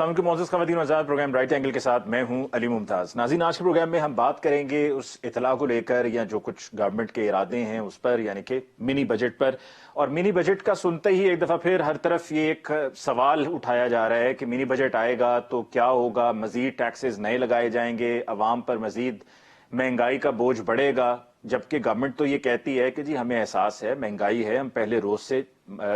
السلام علیکم معزز خواتین و حضرات، پروگرام رائٹ اینگل کے ساتھ میں ہوں علی ممتاز۔ ناظرین، آج کے پروگرام میں ہم بات کریں گے اس اطلاع کو لے کر یا جو کچھ گورنمنٹ کے ارادے ہیں اس پر، یعنی کہ منی بجٹ پر۔ اور منی بجٹ کا سنتے ہی ایک دفعہ پھر ہر طرف یہ ایک سوال اٹھایا جا رہا ہے کہ منی بجٹ آئے گا تو کیا ہوگا، مزید ٹیکسز نئے لگائے جائیں گے، عوام پر مزید مہنگائی کا بوجھ بڑھے گا، جبکہ گورنمنٹ تو یہ کہتی ہے کہ جی ہمیں احساس ہے مہنگائی ہے، ہم پہلے روز سے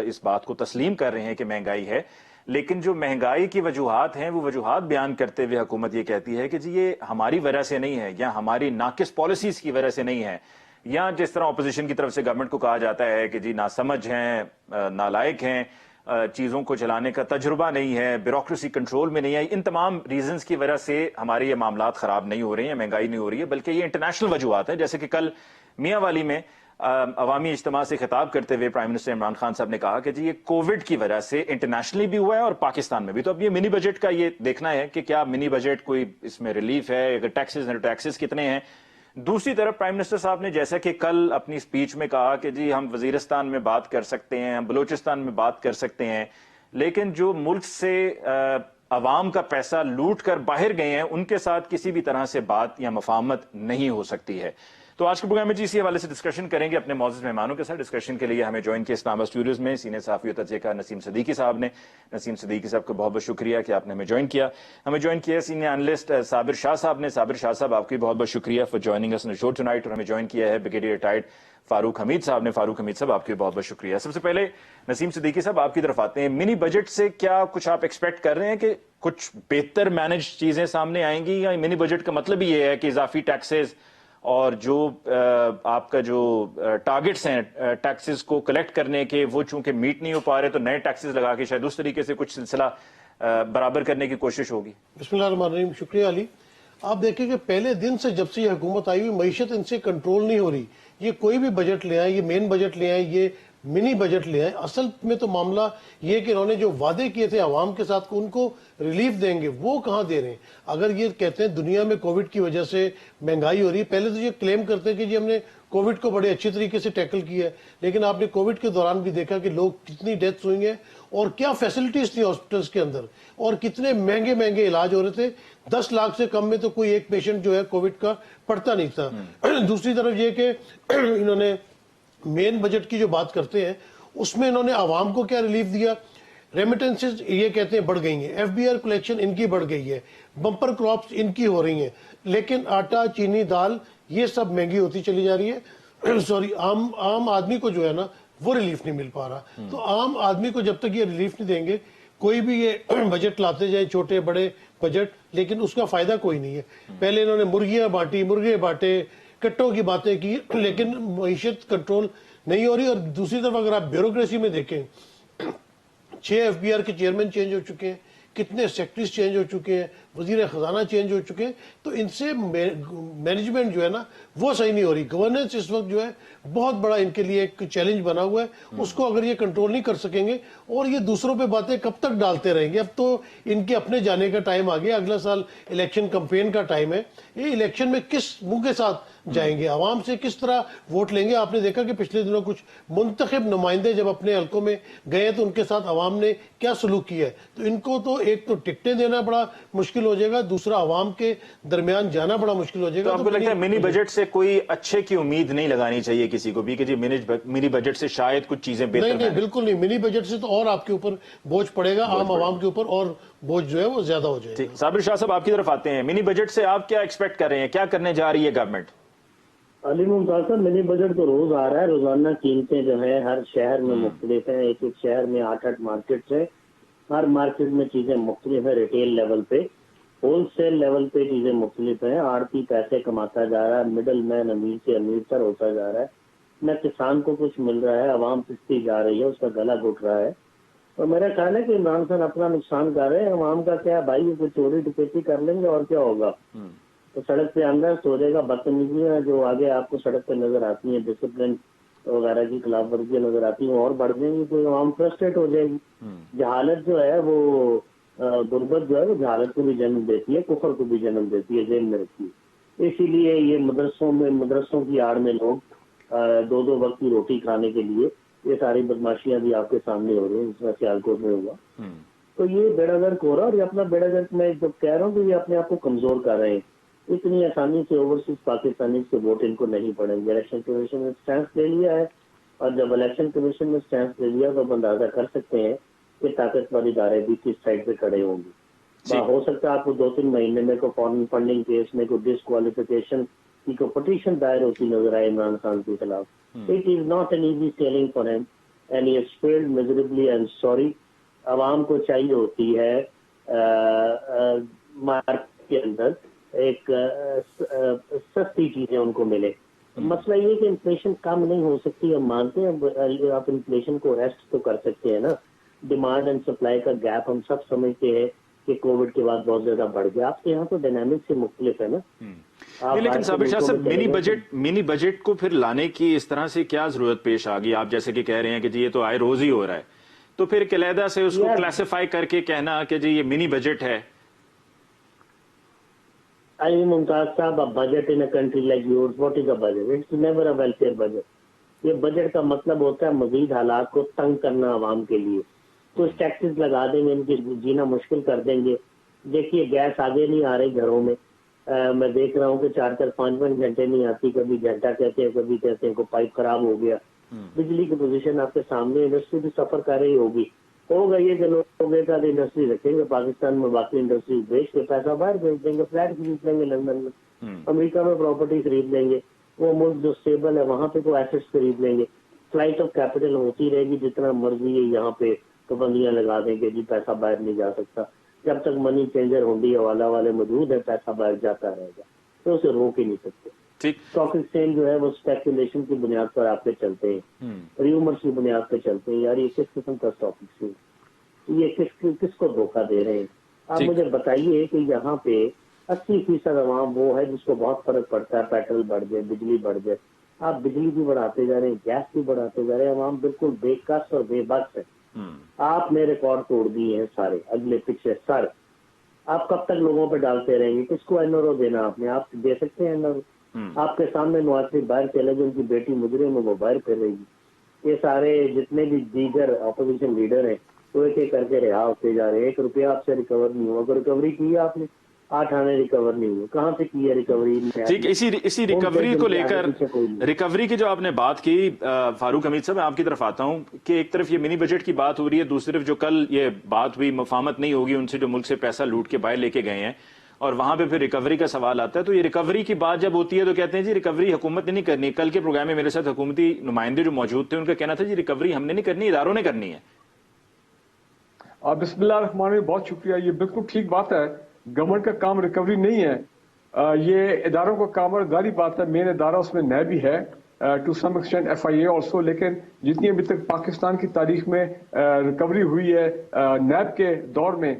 اس بات کو تسلیم کر رہے ہیں کہ مہنگائی ہے، لیکن جو مہنگائی کی وجوہات ہیں وہ وجوہات بیان کرتے ہوئے حکومت یہ کہتی ہے کہ جی یہ ہماری وجہ سے نہیں ہے یا ہماری ناقص پالیسیز کی وجہ سے نہیں ہے، یا جس طرح اپوزیشن کی طرف سے گورنمنٹ کو کہا جاتا ہے کہ جی ناسمجھ ہیں، نالائق ہیں، چیزوں کو چلانے کا تجربہ نہیں ہے، بیوروکریسی کنٹرول میں نہیں ہے، ان تمام ریزنز کی وجہ سے ہمارے یہ معاملات خراب نہیں ہو رہے ہیں، مہنگائی نہیں ہو رہی ہے، بلکہ یہ انٹرنیشنل وجوہات ہیں۔ جیسے کہ کل میاں والی میں عوامی اجتماع سے خطاب کرتے ہوئے پرائم منسٹر عمران خان صاحب نے کہا کہ جی یہ کووڈ کی وجہ سے انٹرنیشنلی بھی ہوا ہے اور پاکستان میں بھی۔ تو اب یہ منی بجٹ کا یہ دیکھنا ہے کہ کیا منی بجٹ کوئی اس میں ریلیف ہے، اگر ٹیکسز کتنے ہیں۔ دوسری طرف پرائم منسٹر صاحب نے جیسا کہ کل اپنی سپیچ میں کہا کہ جی ہم وزیرستان میں بات کر سکتے ہیں، ہم بلوچستان میں بات کر سکتے ہیں، لیکن جو ملک سے عوام کا پیسہ لوٹ کر باہر گئے ہیں ان کے ساتھ کسی بھی طرح سے بات یا مفاہمت نہیں ہو سکتی ہے۔ تو آج کے پروگرام میں اسی حوالے سے ڈسکشن کریں گے اپنے معزز مہمانوں کے ساتھ۔ ڈسکشن کے لیے ہمیں جوائن کیا اسلام آباد اسٹوڈیوز میں سینئر صحافی و تجزیہ کار نسیم صدیقی صاحب نے۔ نسیم صدیقی صاحب کو بہت بہت شکریہ کہ آپ نے ہمیں جوائن کیا۔ ہمیں جوائن کیا سینئر اینالسٹ صابر شاہ صاحب نے۔ صابر شاہ صاحب، آپ کی بہت بہت شکریہ for joining us in the show tonight. اور ہمیں جوائن کیا ہے بریگیڈیئر ریٹائرڈ فاروق حمید صاحب نے۔ فاروق حمید صاحب، آپ کی بہت بہت شکریہ۔ سب سے پہلے نسیم صدیقی صاحب آپ کی طرف آتے ہیں، منی بجٹ سے کیا کچھ آپ ایکسپیکٹ کر رہے ہیں کہ کچھ بہتر مینج چیزیں سامنے آئیں گی، یا منی بجٹ کا مطلب ہی یہ ہے کہ اضافی ٹیکسز اور جو آپ کا جو ٹارگٹس ہیں ٹیکسز کو کلیکٹ کرنے کے، وہ چونکہ میٹ نہیں ہو پا رہے تو نئے ٹیکسز لگا کے شاید اس طریقے سے کچھ سلسلہ برابر کرنے کی کوشش ہوگی؟ بسم اللہ الرحمن الرحیم۔ شکریہ علی۔ آپ دیکھیں کہ پہلے دن سے جب سے یہ حکومت آئی ہوئی، معیشت ان سے کنٹرول نہیں ہو رہی۔ یہ کوئی بھی بجٹ لے آئیں، یہ مین بجٹ لے آئیں، یہ منی بجٹ لے آئیں، اصل میں تو معاملہ یہ کہ انہوں نے جو وعدے کیے تھے عوام کے ساتھ ان کو ریلیف دیں گے، وہ کہاں دے رہے ہیں۔ اگر یہ کہتے ہیں دنیا میں کووڈ کی وجہ سے مہنگائی ہو رہی ہے، پہلے تو یہ کلیم کرتے ہیں کہ جی ہم نے کووڈ کو بڑے اچھی طریقے سے ٹیکل کیا ہے، لیکن آپ نے کووڈ کے دوران بھی دیکھا کہ لوگ کتنی ڈیتھس ہوئی ہیں اور کیا فیسلٹیز تھی ہاسپٹلس کے اندر، اور کتنے مہنگے مہنگے علاج ہو رہے تھے۔ 10 لاکھ سے کم میں تو کوئی ایک پیشنٹ جو ہے کووڈ کا پڑتا نہیں تھا۔ دوسری طرف یہ کہ انہوں نے مین بجٹ کی جو بات کرتے ہیں اس میں انہوں نے عوام کو کیا ریلیف دیا۔ ریمیٹنسز یہ کہتے ہیں بڑھ گئی ہیں، ایف بی آر کلیکشن ان کی بڑھ گئی ہے، بمپر کراپس ان کی ہو رہی ہیں، لیکن آٹا، چینی، دال یہ سب مہنگی ہوتی چلی جا رہی ہے۔ سوری، عام آدمی کو جو ہے نا وہ ریلیف نہیں مل پا رہا۔ تو عام آدمی کو جب تک یہ ریلیف نہیں دیں گے، کوئی بھی یہ بجٹ لاتے جائیں، چھوٹے بڑے بجٹ، لیکن اس کا فائدہ کوئی نہیں ہے۔ پہلے انہوں نے مرغیاں بانٹی، مرغے بانٹے، کٹوں کی باتیں کی، لیکن معیشت کنٹرول نہیں ہو رہی۔ اور دوسری طرف اگر آپ بیوروکریسی میں دیکھیں، 6 ایف بی آر کے چیئرمین چینج ہو چکے ہیں، کتنے سیکٹریز چینج ہو چکے ہیں، وزیر خزانہ چینج ہو چکے ہیں، تو ان سے مینجمنٹ جو ہے نا وہ صحیح نہیں ہو رہی۔ گورننس اس وقت جو ہے بہت بڑا ان کے لیے ایک چیلنج بنا ہوا ہے، اس کو اگر یہ کنٹرول نہیں کر سکیں گے اور یہ دوسروں پہ باتیں کب تک ڈالتے رہیں گے۔ اب تو ان کے اپنے جانے کا ٹائم آ گیا، اگلا سال الیکشن کمپین کا ٹائم ہے۔ یہ الیکشن میں کس منہ کے ساتھ جائیں گے، عوام سے کس طرح ووٹ لیں گے۔ آپ نے دیکھا کہ پچھلے دنوں کچھ منتخب نمائندے جب اپنے حلقوں میں گئے تو ان کے ساتھ عوام نے کیا سلوک کیا ہے۔ تو ان کو تو ایک تو ٹکٹیں دینا بڑا مشکل ہو جائے گا، دوسرا عوام کے درمیان جانا بڑا مشکل ہو جائے گا۔ تو آپ کو لگتا ہے منی بجٹ سے کوئی اچھے کی امید نہیں لگانی چاہیے کسی کو بھی کہ جی منی بجٹ سے شاید کچھ چیزیں بہتر؟ نہیں، بالکل نہیں۔ منی بجٹ سے تو اور آپ کے اوپر بوجھ پڑے گا، عام عوام کے اوپر اور بوجھ جو ہے وہ زیادہ ہو جائے گا۔ صابر شاہ صاحب آپ کی طرف آتے ہیں، منی بجٹ سے آپ کیا ایکسپیکٹ کر رہے ہیں، کیا کرنے جا رہی ہے گورنمنٹ؟ علی ممتاز صاحب، منی بجٹ تو روز آ رہا ہے۔ روزانہ قیمتیں جو ہیں ہر شہر میں مختلف ہیں، ایک شہر میں 8 مارکیٹس ہیں، ہر مارکیٹ میں چیزیں مختلف ہیں، ریٹیل لیول پہ، ہول سیل لیول پہ چیزیں مختلف ہیں۔ آڑتی پیسے کماتا جا رہا ہے، مڈل مین امیر سے امیر تر ہوتا جا رہا ہے، نہ کسان کو کچھ مل رہا ہے، عوام پستی جا رہی ہے، اس کا گلا گھٹ رہا ہے۔ اور میرا خیال ہے کہ عمران خان اپنا نقصان کر رہے ہیں، عوام کا کیا بھائی، کوئی چوری ڈکیتی کر لیں گے اور کیا ہوگا۔ تو سڑک پہ اندر سو جائے گا، بدتمیزیاں جو آگے آپ کو سڑک پہ نظر آتی ہیں، ڈسپلن وغیرہ کی خلاف ورزیاں نظر آتی ہیں، اور بڑھ جائیں گی، تو عوام فرسٹریٹ ہو جائے گی۔ جہالت جو ہے وہ غربت جو ہے وہ جہالت کو بھی جنم دیتی ہے، کفر کو بھی جنم دیتی ہے، ذہن میں رکھیے۔ اسی لیے یہ مدرسوں کی آڑ میں لوگ 2 وقت کی روٹی کھانے کے لیے یہ ساری بدماشیاں بھی آپ کے سامنے ہو رہی ہیں، جس میں سیالکوٹ میں ہوا۔ تو یہ بیڑا گرک ہو رہا ہے، اور یہ اپنا بیڑا گرک میں جب کہہ رہا ہوں کہ یہ اپنے آپ کو کمزور کر رہے ہیں. اتنی آسانی سے اوورسیز پاکستانی کے ووٹ ان کو نہیں پڑیں گے. الیکشن کمیشن نے اسٹینڈ لے لیا ہے، اور جب الیکشن کمیشن نے اسٹینڈ لے لیا تو ہم اندازہ کر سکتے ہیں کہ طاقتور ادارے بھی کس سائڈ پہ کھڑے ہوں گے. ہو سکتا ہے آپ کو 2-3 مہینے میں کوئی فارن فنڈنگ کیس میں کوئی ڈسکوالیفیکیشن کی کوئی پٹیشن دائر ہوتی نظر آئے عمران خان کے خلاف. It is not an easy sailing for him and he has failed miserably and sorry. عوام کو چاہیے ہوتی ہے مارکیٹ کے اندر ایک سستی چیزیں ان کو ملے. مسئلہ یہ کہ انفلیشن کم نہیں ہو سکتی، ہم مانتے ہیں. آپ انفلیشن کو ریسٹ تو کر سکتے ہیں نا. ڈیمانڈ اینڈ سپلائی کا گیپ ہم سب سمجھتے ہیں کہ کووڈ کے بعد بہت زیادہ بڑھ گیا. آپ کے یہاں تو ڈائنامک سے مختلف ہے نا. لیکن صابر شاہ صاحب، منی بجٹ کو پھر لانے کی اس طرح سے کیا ضرورت پیش آ گئی؟ آپ جیسے کہ کہہ رہے ہیں کہ جی یہ تو آئے روز ہی ہو رہا ہے، تو پھر علیحدہ سے اس کو کلاسیفائی کر کے کہنا کہ جی یہ منی بجٹ ہے. Ali Mumtaz sahab, budget in a country like yours, what is a budget? It's never a welfare budget. یہ بجٹ کا مطلب ہوتا ہے مزید حالات کو تنگ کرنا عوام کے لیے. کچھ ٹیکسز لگا دیں گے، ان کی جینا مشکل کر دیں گے. دیکھیے گیس آگے نہیں آ رہی گھروں میں. میں دیکھ رہا ہوں کہ 4-5 گھنٹے نہیں آتی، کبھی گھنٹہ کہتے ہیں، کبھی کہتے ہیں کوئی پائپ خراب ہو گیا. بجلی کی پوزیشن آپ کے سامنے، انڈسٹری بھی سفر کر رہی ہوگی. ہوگا یہ کہ لوگ ایک آدھی انڈسٹری رکھیں گے پاکستان میں، باقی انڈسٹری بیچ کے پیسہ باہر بھیج دیں گے. فلیٹ خرید لیں گے لندن میں، امریکہ میں پراپرٹی خرید لیں گے. وہ ملک جو اسٹیبل ہے وہاں پہ کوئی ایسٹس خرید لیں گے. فلائٹ آف کیپٹل ہوتی رہے گی، جتنا مرضی ہے یہاں پہ پابندیاں لگا دیں گے جی پیسہ باہر نہیں جا سکتا. جب تک منی چینجر ہونڈی حوالہ والے موجود ہیں پیسہ باہر جاتا رہے گا، تو اسے روک ہی نہیں سکتے. اسٹاک ایکسچینج جو ہے وہ اسپیکولیشن کی بنیاد پر آپ کے چلتے ہیں، ریومرس کی بنیاد پہ چلتے ہیں. یار یہ کس قسم کا اسٹاک ایکسچینج، یہ کس کو دھوکہ دے رہے ہیں؟ آپ مجھے بتائیے کہ یہاں پہ 80% عوام وہ ہے جس کو بہت فرق پڑتا ہے پیٹرول بڑھ جائے، بجلی بڑھ جائے. آپ بجلی بھی بڑھاتے جا رہے ہیں، گیس بھی بڑھاتے جا رہے ہیں. عوام بالکل بے کس اور بے بس ہے. آپ نے ریکارڈ توڑ دیے ہیں سارے، اگلے پچھلے سر. آپ کب تک لوگوں پہ ڈالتے رہیں گے؟ کس کو NRO دینا آپ نے؟ آپ دے سکتے ہیں NRO؟ آپ کے سامنے نواز شریف باہر چلے گئے، ان کی بیٹی مجرم ہے، وہ باہر پھر رہے گی. یہ سارے جتنے بھی دیگر اپوزیشن لیڈر ہیں وہ ایک ایک کر کے رہا ہوتے جا رہے ہیں. 1 روپیہ آپ سے ریکور نہیں ہوا. اگر ریکوری کی ہے آپ نے، 8 آنے ریکور نہیں ہوئے. کہاں سے کی ہے ریکوری؟ ٹھیک، اسی ریکوری کو لے کر، ریکوری کی جو آپ نے بات کی فاروق حمید صاحب، میں آپ کی طرف آتا ہوں کہ ایک طرف یہ منی بجٹ کی بات ہو رہی ہے، دوسری طرف جو کل یہ بات ہوئی مفاہمت نہیں ہوگی ان سے جو ملک سے پیسہ لوٹ کے باہر لے کے گئے ہیں، اور وہاں پہ پھر ریکوری کا سوال آتا ہے. تو یہ ریکوری کی بات جب ہوتی ہے تو کہتے ہیں جی ریکوری حکومت نے نہیں کرنی. کل کے پروگرام میں میرے ساتھ حکومتی نمائندے جو موجود تھے ان کا کہنا تھا جی ریکوری ہم نے نہیں کرنی، اداروں نے کرنی ہے. بسم اللہ الرحمن الرحیم، بہت شکریہ. یہ بالکل ٹھیک بات ہے، گورنمنٹ کا کام ریکوری نہیں ہے، یہ اداروں کا کام ہے. ظاہری بات ہے مین ادارہ اس میں نیب بھی ہے، to some extent FIA also. لیکن جتنی ابھی تک پاکستان کی تاریخ میں ریکوری ہوئی ہے نیب کے دور میں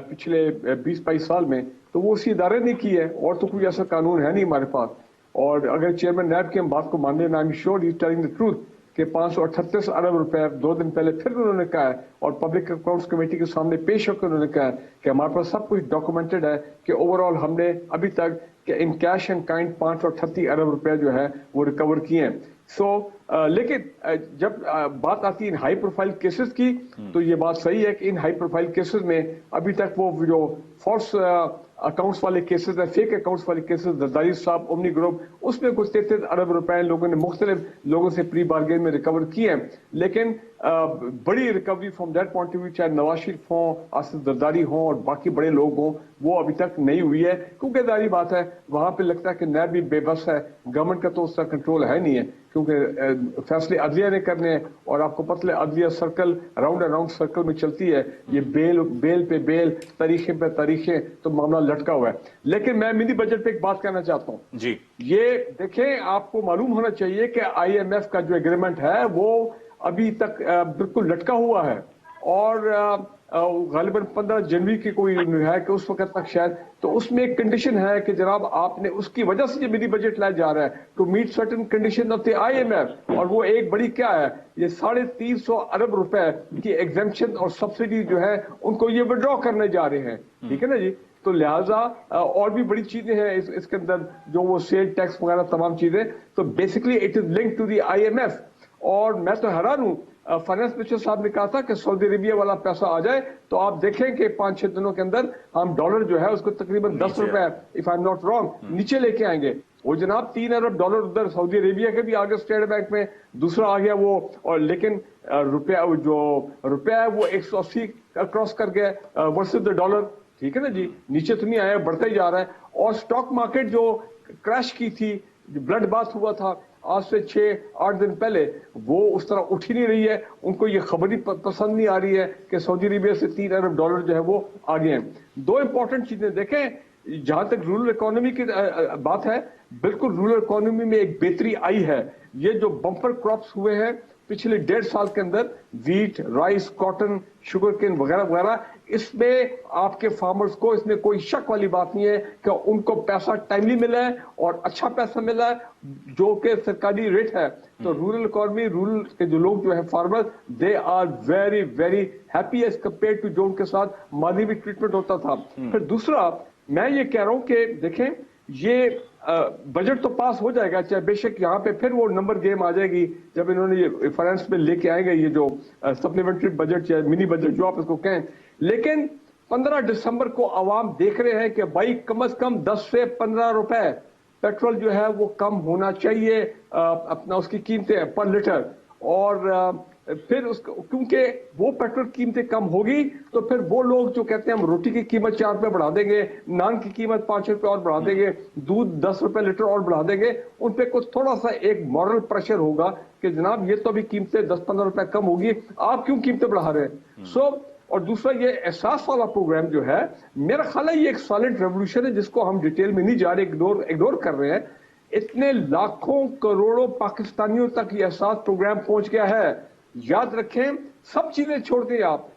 پچھلے 20-22 سال میں، تو وہ اسی ادارے نے کی ہے، اور تو کوئی ایسا قانون ہے نہیں ہمارے پاس. اور اگر چیئرمین نیب کی ہم بات کو مان لیں، I am sure he is telling the truth کہ 538 ارب روپے 2 دن پہلے پھر انہوں نے کہا ہے، اور پبلک اکاؤنٹس کمیٹی کے سامنے پیش ہو کر انہوں نے کہا ہے کہ ہمارے پاس سب کچھ ڈاکومنٹڈ ہے کہ اوور آل ہم نے ابھی تک کہ ان کیش اینڈ کائنڈ 538 ارب روپے جو ہے وہ ریکور کیے ہیں. لیکن جب بات آتی ہے ان ہائی پروفائل کیسز کی، تو یہ بات صحیح ہے کہ ان ہائی پروفائل کیسز میں ابھی تک وہ جو فالس اکاؤنٹس والے کیسز ہیں، فیک اکاؤنٹس والے کیسز، زرداری صاحب، اومنی گروپ، اس میں کچھ 33 ارب روپے لوگوں نے مختلف لوگوں سے پری بارگین میں ریکور کیے ہیں. لیکن بڑی recovery from that point of view, چاہے نواز شریف ہوں، آصف زرداری ہوں اور باقی بڑے لوگ ہوں، وہ ابھی تک نہیں ہوئی ہے. کیونکہ ظاہری بات ہے وہاں پہ لگتا ہے کہ نیب بھی بے بس ہے، گورنمنٹ کا تو اس کا کنٹرول ہے نہیں ہے، کیونکہ فیصلے عدلیہ نے کرنے ہیں. اور آپ کو پتہ ہے عدلیہ circle round and round circle میں چلتی ہے، یہ بیل پہ بیل، تاریخیں پہ تاریخیں، تو معاملہ لٹکا ہوا ہے. لیکن میں منی بجٹ پہ ایک بات کہنا چاہتا ہوں جی. یہ دیکھیں، آپ کو معلوم ہونا چاہیے کہ IMF کا جو ایگریمنٹ ہے وہ ابھی تک بالکل لٹکا ہوا ہے، اور غالباً 15 جنوری کی کوئی ہے کہ اس وقت تک شاید، تو اس میں ایک کنڈیشن ہے کہ جناب آپ نے اس کی وجہ سے یہ منی بجٹ لایا جا رہا ہے to meet certain condition of the IMF. اور وہ ایک بڑی کیا ہے، یہ 350 ارب روپے کی ایگزمپشن اور سبسڈی جو ہے ان کو یہ وڈرا کرنے جا رہے ہیں. ٹھیک ہے نا جی. تو لہٰذا اور بھی بڑی چیزیں ہیں اس کے اندر، جو وہ سیل ٹیکس وغیرہ تمام چیزیں. تو basically it is link to the IMF. اور میں تو حیران ہوں फाइनेंस मिनिस्टर साहब ने कहा था कि सऊदी अरेबिया वाला पैसा आ जाए तो आप देखें कि 5-6 दिनों के अंदर हम डॉलर जो है उसको तकरीबन 10 रुपए, if I am not wrong, नीचे लेके आएंगे। वो जनाब 3 अरब डॉलर उधर सऊदी अरेबिया के भी आ गए स्टेट बैंक में, दूसरा आ गया वो, और लेकिन रुपया है वो 180 क्रॉस कर गया वर्सेस द डॉलर, ठीक है ना जी, नीचे तो नहीं आया, बढ़ता ही जा रहा है। और स्टॉक मार्केट जो क्रैश की थी, जो ब्लड बाथ हुआ था आज से 6-8 दिन पहले, वो उस तरह उठ ही नहीं रही है। उनको ये खबर ही पसंद नहीं आ रही है कि सऊदी अरेबिया से 3 अरब डॉलर जो है वो आ गए हैं। दो इंपॉर्टेंट चीजें देखें, जहां तक रूरल इकोनॉमी की बात है, बिल्कुल रूरल इकोनॉमी में एक बेहतरी आई है। ये जो बम्पर क्रॉप्स हुए हैं पिछले 1.5 साल के अंदर, wheat, rice, cotton, sugar cane वगैरह वगैरह, इसमें आपके फार्मर्स को, इसमें कोई शक वाली बात नहीं है कि उनको पैसा टाइमली मिला है और अच्छा पैसा मिला है जो कि सरकारी रेट है। तो रूरल इकोनॉमी, रूरल के जो लोग जो है farmer, they are very very happy as compare to जो उनके साथ माली भी ट्रीटमेंट होता था। फिर दूसरा मैं ये कह रहा हूं कि देखें, ये बजट तो पास हो जाएगा, चाहे बेशक यहाँ पे फिर वो नंबर गेम आ जाएगी जब इन्होंने ये फाइनेंस में लेके आएंगे ये जो सप्लीमेंट्री बजट या मिनी बजट जो आप इसको कहें। लेकिन 15 दिसंबर को आवाम देख रहे हैं कि भाई कम से कम 10 से 15 रुपए पेट्रोल जो है वो कम होना चाहिए, अपना उसकी कीमतें पर लीटर। और फिर उसको, क्योंकि वो पेट्रोल कीमतें कम होगी तो फिर वो लोग जो कहते हैं हम रोटी की कीमत 4 रुपए बढ़ा देंगे, नान की कीमत 5 रुपए और बढ़ा देंगे, दूध 10 रुपए लीटर और बढ़ा देंगे, उन पे कुछ थोड़ा सा एक मॉरल प्रेशर होगा कि जनाब ये तो अभी कीमतें 10-15 रुपए कम होगी, आप क्यों कीमतें बढ़ा रहे हैं। और दूसरा ये एहसास वाला प्रोग्राम जो है, मेरा ख्याल है ये एक साइलेंट रेवोल्यूशन है जिसको हम डिटेल में नहीं जा रहे, इग्नोर कर रहे हैं। इतने लाखों करोड़ों पाकिस्तानियों तक ये एहसास प्रोग्राम पहुंच गया है। याद रखें, सब चीजें छोड़ दें आप,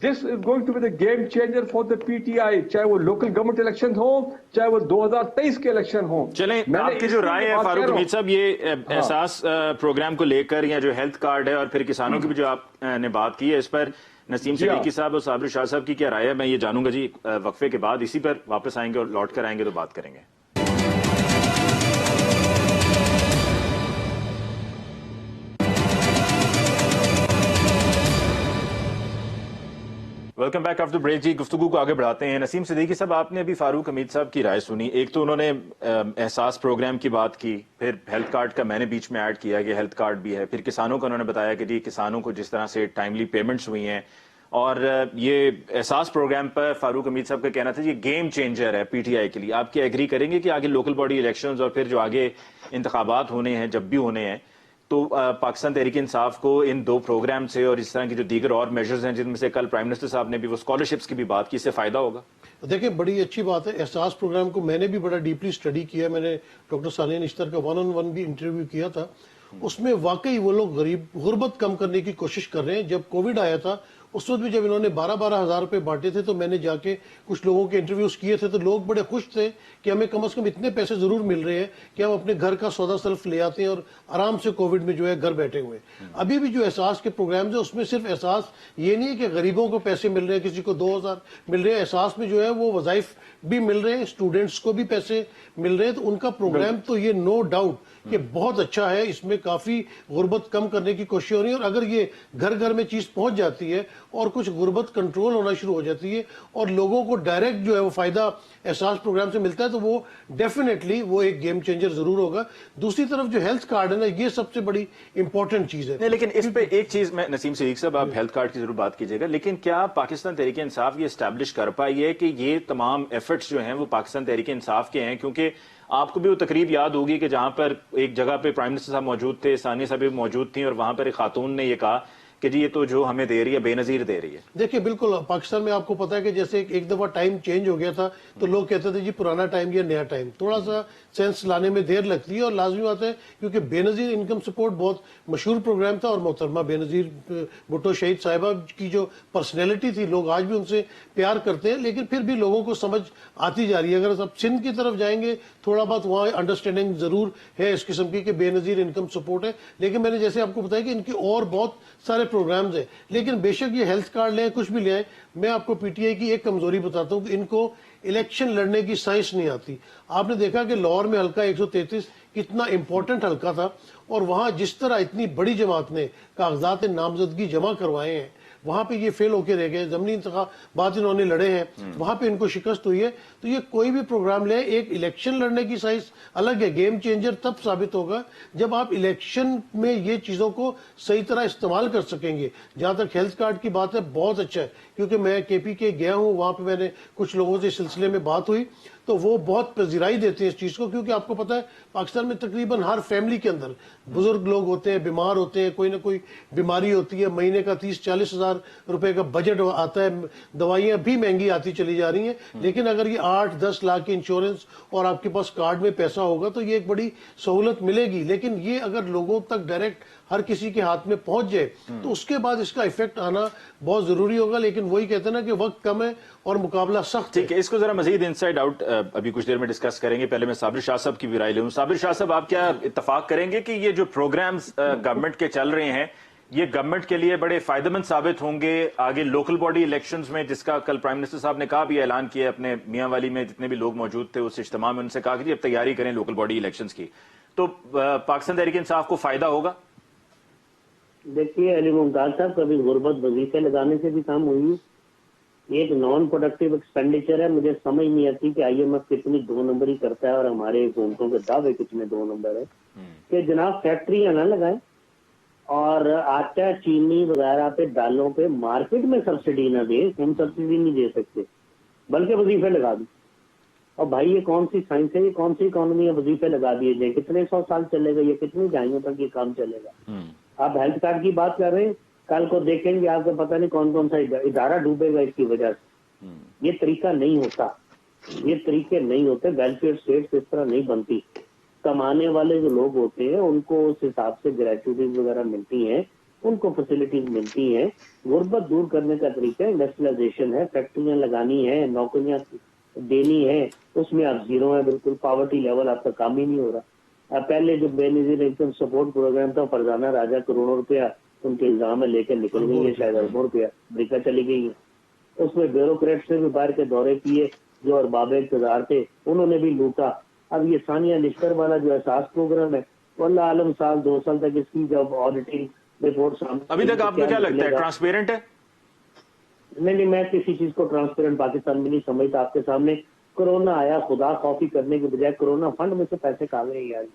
this is going to be the game changer for the PTI, चाहे वो लोकल गवर्नमेंट इलेक्शन हो, चाहे वो 2023 के इलेक्शन हो। चलें, आपकी जो राय है फारूक हमीद साहब, ये एहसास प्रोग्राम को लेकर या जो हेल्थ कार्ड है और फिर किसानों की भी जो आपने बात की है, इस पर नसीम सिद्दीकी साहब और साबिर शाह साहब की क्या राय है, मैं ये जानूंगा जी वक्फे के बाद। इसी पर वापस आएंगे और लौट कर आएंगे तो बात करेंगे। वेलकम बैक आफ्टर ब्रेक जी। गुफ्तगू को आगे बढ़ाते हैं। नसीम सिद्दीकी साहब, आपने अभी फारूक हमीद साहब की राय सुनी। एक तो उन्होंने एहसास प्रोग्राम की बात की, फिर हेल्थ कार्ड का मैंने बीच में ऐड किया कि हेल्थ कार्ड भी है, फिर किसानों का उन्होंने बताया कि जी किसानों को जिस तरह से टाइमली पेमेंट्स हुई हैं, और ये एहसास प्रोग्राम पर फारूक हमीद साहब का कहना था ये गेम चेंजर है पीटीआई के लिए। आप क्या एग्री करेंगे कि आगे लोकल बॉडी इलेक्शंस और फिर जो आगे इंतखाबात होने हैं, जब भी होने हैं, तो पाकिस्तान तहरीक इंसाफ को इन दो प्रोग्राम से और इस तरह की जो दीगर और मेजर्स हैं, जिनमें से कल प्राइम मिनिस्टर साहब ने भी वो स्कॉलरशिप्स की भी बात की, इससे फायदा होगा? देखिए, बड़ी अच्छी बात है। एहसास प्रोग्राम को मैंने भी बड़ा डीपली स्टडी किया। मैंने डॉक्टर सानिया निश्तर का 1-on-1 भी इंटरव्यू किया था। उसमें वाकई वो लोग गुर्बत कम करने की कोशिश कर रहे हैं। जब कोविड आया था उस वक्त भी जब इन्होंने 12-12 हजार रुपए बांटे थे, तो मैंने जाके कुछ लोगों के इंटरव्यूज किए थे, तो लोग बड़े खुश थे कि हमें कम से कम इतने पैसे जरूर मिल रहे हैं कि हम अपने घर का सौदा सल्फ ले आते हैं और आराम से कोविड में जो है घर बैठे हुए। अभी भी जो एहसास के प्रोग्राम है उसमें सिर्फ एहसास ये नहीं है कि गरीबों को पैसे मिल रहे हैं, किसी को 2000 मिल रहे हैं। एहसास में जो है वो वज़ाइफ भी मिल रहे हैं, स्टूडेंट्स को भी पैसे मिल रहे हैं। तो उनका प्रोग्राम तो ये नो डाउट कि बहुत अच्छा है। इसमें काफी गुर्बत कम करने की कोशिश हो रही है, और अगर ये घर घर में चीज पहुंच जाती है और कुछ गुर्बत कंट्रोल होना शुरू हो जाती है और लोगों को डायरेक्ट जो है वो फायदा एहसास प्रोग्राम से मिलता है, तो वो डेफिनेटली वो एक गेम चेंजर जरूर होगा। दूसरी तरफ जो हेल्थ कार्ड है ना, ये सबसे बड़ी इंपॉर्टेंट चीज है। नहीं, लेकिन इस पे एक चीज मैं, नसीम सिद्दीकी साहब आप हेल्थ कार्ड की जरूर बात कीजिएगा, लेकिन क्या पाकिस्तान तहरीक इंसाफ ये एस्टैब्लिश कर पाई है कि ये तमाम एफर्ट्स जो हैं वो पाकिस्तान तहरीक इंसाफ के हैं? क्योंकि आपको भी वो तकरीब याद होगी कि जहां पर एक जगह पे प्राइम मिनिस्टर साहब मौजूद थे, सानिया साहब भी मौजूद थी, और वहां पर एक खातून ने ये कहा कि जी ये तो जो हमें दे रही है बेनजीर दे रही है। देखिए, बिल्कुल पाकिस्तान में आपको पता है कि जैसे एक दफा टाइम चेंज हो गया था तो लोग कहते थे जी पुराना टाइम या नया टाइम, थोड़ा सा सेंस लाने में देर लगती है और लाजमी बात है, क्योंकि बेनजीर इनकम सपोर्ट बहुत मशहूर प्रोग्राम था और मोहतरमा बेनजीर भुट्टो शहीद साहिबा की जो पर्सनैलिटी थी, लोग आज भी उनसे प्यार करते हैं, लेकिन फिर भी लोगों को समझ आती जा रही है। अगर आप सिंध की तरफ जाएंगे थोड़ा बहुत वहाँ अंडरस्टैंडिंग जरूर है इस किस्म की कि बेनजीर इनकम सपोर्ट है, लेकिन मैंने जैसे आपको बताया कि इनकी और बहुत सारे प्रोग्राम्स हैं। लेकिन बेशक ये हेल्थ कार्ड लें, कुछ भी लें, मैं आपको पीटीआई की एक कमजोरी बताता हूँ कि इनको इलेक्शन लड़ने की साइंस नहीं आती। आपने देखा कि लाहौर में हल्का 133 कितना इंपॉर्टेंट हल्का था, और वहां जिस तरह इतनी बड़ी जमात ने कागजात नामजदगी जमा करवाए हैं, वहां पे ये फेल होके रह गए। ज़मीनी इंतखाबात इन्होंने लड़े हैं, वहां पे इनको शिकस्त हुई है। तो ये कोई भी प्रोग्राम ले, एक इलेक्शन लड़ने की साइंस अलग है। गेम चेंजर तब साबित होगा जब आप इलेक्शन में ये चीजों को सही तरह इस्तेमाल कर सकेंगे। जहां तक हेल्थ कार्ड की बात है, बहुत अच्छा है, क्योंकि मैं केपी के गया हूं, वहां पे मैंने कुछ लोगों से इस सिलसिले में बात हुई, तो वो बहुत पजीराई देते हैं इस चीज को, क्योंकि आपको पता है पाकिस्तान में तकरीबन हर फैमिली के अंदर बुजुर्ग लोग होते हैं, बीमार होते हैं, कोई ना कोई बीमारी होती है। महीने का 30-40 हजार रुपए का बजट आता है, दवाइयां भी महंगी आती चली जा रही हैं। लेकिन अगर ये 8-10 लाख की इंश्योरेंस और आपके पास कार्ड में पैसा होगा तो ये एक बड़ी सहूलत मिलेगी। लेकिन ये अगर लोगों तक डायरेक्ट हर किसी के हाथ में पहुंच जाए तो उसके बाद इसका इफेक्ट आना बहुत जरूरी होगा। लेकिन वही कहते हैं ना कि वक्त कम है और मुकाबला सख्त है। ठीक है, इसको जरा मजीद इनसाइड आउट अभी कुछ देर में डिस्कस करेंगे। पहले मैं साबिर शाह साहब की भी राय लूं। साबिर शाह साहब, आप क्या इत्तेफाक करेंगे कि ये जो प्रोग्राम्स गवर्नमेंट के चल रहे हैं, ये गवर्नमेंट के लिए बड़े फायदेमंद साबित होंगे आगे लोकल बॉडी इलेक्शंस में, जिसका कल प्राइम मिनिस्टर साहब ने कहा भी, ऐलान किया अपने मियां वाली में जितने भी लोग मौजूद थे उस इज्तिमा में, उनसे कहा कि जी अब तैयारी करें लोकल बॉडी इलेक्शंस की, तो पाकिस्तान तहरीक इंसाफ को फायदा होगा? देखिए अली मुमताज साहब, कभी गुर्बत वजीफे लगाने से भी काम हुई। एक नॉन प्रोडक्टिव एक्सपेंडिचर है। मुझे समझ नहीं आती कि IMF कितनी 2 नंबरी करता है और हमारे हुकूमतों के दावे कितने 2 नंबर है। कि जनाब फैक्ट्रियां ना लगाएं और आटा चीनी वगैरह पे, दालों पे मार्केट में सब्सिडी ना दे। हम सब्सिडी नहीं दे सकते, बल्कि वजीफे लगा दी। और भाई ये कौन सी साइंस है, ये कौन सी इकोनॉमी है? वजीफे लगा दिए जाए, कितने 100 साल चलेगा ये? कितनी दहाइयों तक ये काम चलेगा? आप हेल्थ कार्ड की बात कर रहे हैं, कल को देखेंगे आपको पता नहीं कौन कौन सा इदारा डूबेगा इसकी वजह से। ये तरीका नहीं होता, ये तरीके नहीं होते। वेलफेयर स्टेट इस तरह नहीं बनती। कमाने वाले जो लोग होते हैं उनको उस हिसाब से ग्रेचुइटीज वगैरह मिलती हैं, उनको फैसिलिटीज मिलती हैं। गुर्बत दूर करने का तरीका इंडस्ट्रियलाइजेशन है, फैक्ट्रियां लगानी है, नौकरियां देनी है, उसमें आप जीरो है बिल्कुल। पॉवर्टी लेवल आपका काम ही नहीं हो रहा। पहले जो बेनजीर इनकम सपोर्ट प्रोग्राम था, फरजाना राजा करोड़ों रुपया उनके इल्जाम में लेकर निकल गई है, शायद अरबों रुपया अमरीका चली गई है। उसमें ब्यूरोक्रेट्स ने भी बाहर के दौरे किए, जो अरबाब इक़्तिदार थे उन्होंने भी लूटा। अब ये सानिया निश्तर वाला जो एहसास प्रोग्राम है, वल्लाह आलम 1-2 साल तक इसकी जब ऑडिटिंग रिपोर्ट सामने, अभी तक आपको क्या लगता है ट्रांसपेरेंट है? नहीं, मैं किसी चीज को ट्रांसपेरेंट पाकिस्तान में नहीं समझता। आपके सामने कोरोना आया, खुदा खौफी करने के बजाय कोरोना फंड में से पैसे खा गए यार।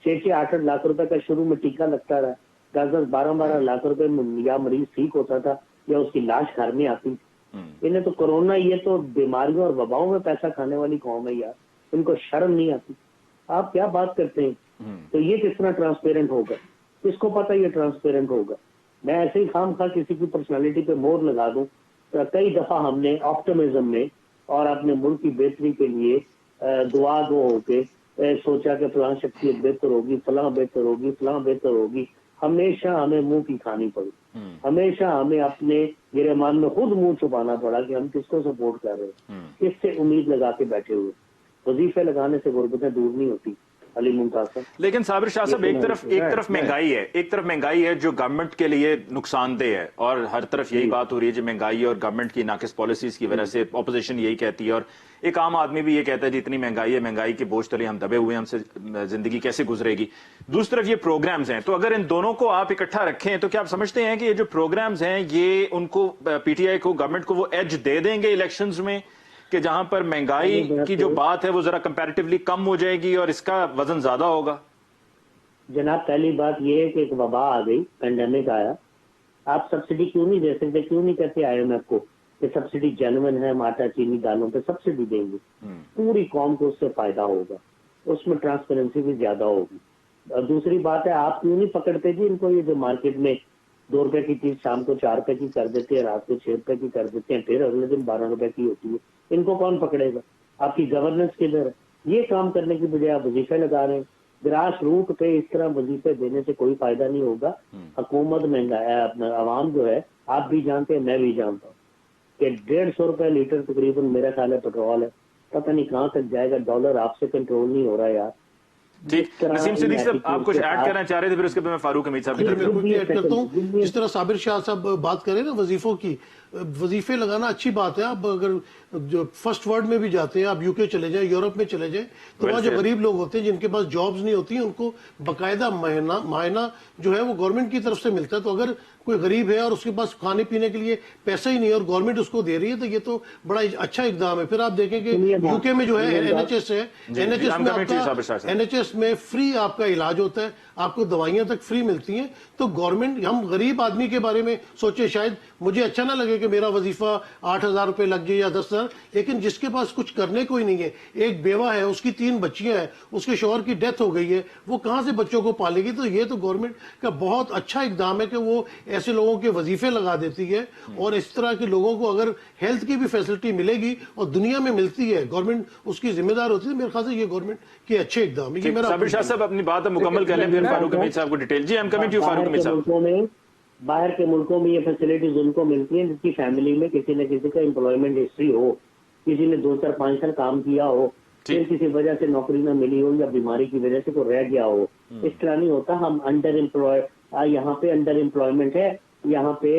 6-8 लाख रुपए का शुरू में टीका लगता रहा, 10-12 लाख रुपए में या मरीज ठीक होता था या उसकी लाश घर में आती। इन्हें तो कोरोना, ये तो बीमारियों और वबाओं में पैसा खाने वाली कौम है यार, इनको शर्म नहीं आती। आप क्या बात करते हैं? तो ये कितना ट्रांसपेरेंट होगा? किसको पता ये ट्रांसपेरेंट होगा? मैं ऐसे ही खामखा किसी की पर्सनालिटी पे मोहर लगा दूं। तो कई दफा हमने ऑप्टिमिज्म में और अपने मुल्क की बेहतरी के लिए दुआ दो होके सोचा कि फलां शख्सियत बेहतर होगी, फलां बेहतर होगी, फलां बेहतर होगी। हमेशा हमें मुंह की खानी पड़ी, हमेशा हमें अपने गिरेमान में खुद मुंह छुपाना पड़ा कि हम किसको सपोर्ट कर रहे हैं, किससे उम्मीद लगा के बैठे हुए। वजीफे लगाने से गुर्बतें दूर नहीं होती अली मुमताज साहब। लेकिन साबिर शाह साहब, एक तरफ महंगाई है, एक तरफ महंगाई है जो गवर्नमेंट के लिए नुकसानदेह है, और हर तरफ यही बात हो रही है जो महंगाई और गवर्नमेंट की नाकिस पॉलिसीज की वजह से ऑपोजिशन यही कहती है, और एक आम आदमी भी ये कहता है जी इतनी महंगाई है, महंगाई के बोझ तले हम दबे हुए हैं, हमसे जिंदगी कैसे गुजरेगी। दूसरी तरफ ये प्रोग्राम्स हैं, तो अगर इन दोनों को आप इकट्ठा रखें तो क्या आप समझते हैं कि ये जो प्रोग्राम्स हैं ये उनको, PTI को, गवर्नमेंट को वो एज दे देंगे इलेक्शंस में, कि जहां पर महंगाई की जो बात है वो जरा कंपैरेटिवली कम हो जाएगी और इसका वजन ज्यादा होगा? जनाब पहली बात ये है कि एक वबा आ गई, पेंडेमिक आया। आप सब्सिडी क्यों नहीं दे सकते? क्यों नहीं कहते IMF को कि सब्सिडी जेन्युइन है, आटा चीनी दालों पे सब्सिडी देंगे, पूरी कौम को उससे फायदा होगा, उसमें ट्रांसपेरेंसी भी ज्यादा होगी। और दूसरी बात है, आप क्यों नहीं पकड़ते जी इनको? ये जो मार्केट में 2 रुपए की चीज शाम को 4 रुपए की कर देते हैं, रात को 6 रुपए की कर देते हैं, फिर अगले दिन 12 रुपए की होती है। इनको कौन पकड़ेगा? आपकी गवर्नेंस किधर है? ये काम करने की बजाय आप वजीफे लगा रहे हैं। ग्रास रूट पे इस तरह वजीफे देने से कोई फायदा नहीं होगा। हुकूमत महंगाई, अपना आवाम जो है, आप भी जानते हैं, मैं भी जानता हूँ कि 150 रुपए लीटर तकरीबन मेरा ख्याल है पेट्रोल है। पता नहीं कहाँ तक जाएगा। डॉलर आपसे कंट्रोल नहीं हो रहा यार। ठीक, नसीम सिद्दीकी साहब आप कुछ ऐड करना चाह रहे थे, फिर उसके बाद मैं फारूक हमीद साहब की तरफ ऐड करता हूँ। जिस तरह साबिर शाह साहब बात करें ना वजीफों की, वजीफे लगाना अच्छी बात है। आप अगर जो फर्स्ट वर्ल्ड में भी जाते हैं, आप यूके चले जाएं, यूरोप में चले जाएं, तो वहाँ जो गरीब लोग होते हैं जिनके पास जॉब्स नहीं होती हैं, उनको बकायदा मायना जो है वो गवर्नमेंट की तरफ से मिलता है। तो अगर कोई गरीब है और उसके पास खाने पीने के लिए पैसा ही नहीं है और गवर्नमेंट उसको दे रही है, तो ये तो बड़ा अच्छा इकदाम है। फिर आप देखें कि यूके में जो है एनएचएस है, एनएचएस में फ्री आपका इलाज होता है, आपको दवाइयां तक फ्री मिलती हैं। तो गवर्नमेंट, हम गरीब आदमी के बारे में सोचे, शायद मुझे अच्छा ना लगे कि मेरा वजीफा 8,000 रुपए लग जाए या 10,000, लेकिन जिसके पास कुछ करने को ही नहीं है, एक बेवा है, उसकी 3 बच्चियां हैं, उसके शौहर की डेथ हो गई है, वो कहां से बच्चों को पालेगी? तो ये तो गवर्नमेंट का बहुत अच्छा इकदाम है कि वो ऐसे लोगों के वजीफे लगा देती है। और इस तरह के लोगों को अगर हेल्थ की भी फैसिलिटी मिलेगी और दुनिया में मिलती है, गवर्नमेंट उसकी जिम्मेदार होती है। मेरे ख्याल से ये गवर्नमेंट के अच्छे इकदाम है। साबिर शाह साहब अपनी बात मुकम्मल कर लें, फिर फारूक हमीद साहब को डिटेल। जी, I am coming to Farooq Hameed साहब। बाहर के मुल्कों में ये फैसिलिटीज उनको मिलती हैं जिसकी फैमिली में किसी न किसी का एम्प्लॉयमेंट हिस्ट्री हो, किसी ने 2, 4, 5 साल काम किया हो, फिर किसी वजह से नौकरी न मिली हो या बीमारी की वजह से कोई रह गया हो। इस तरह नहीं होता हम अंडर एम्प्लॉय, यहाँ पे अंडर एम्प्लॉयमेंट है, यहाँ पे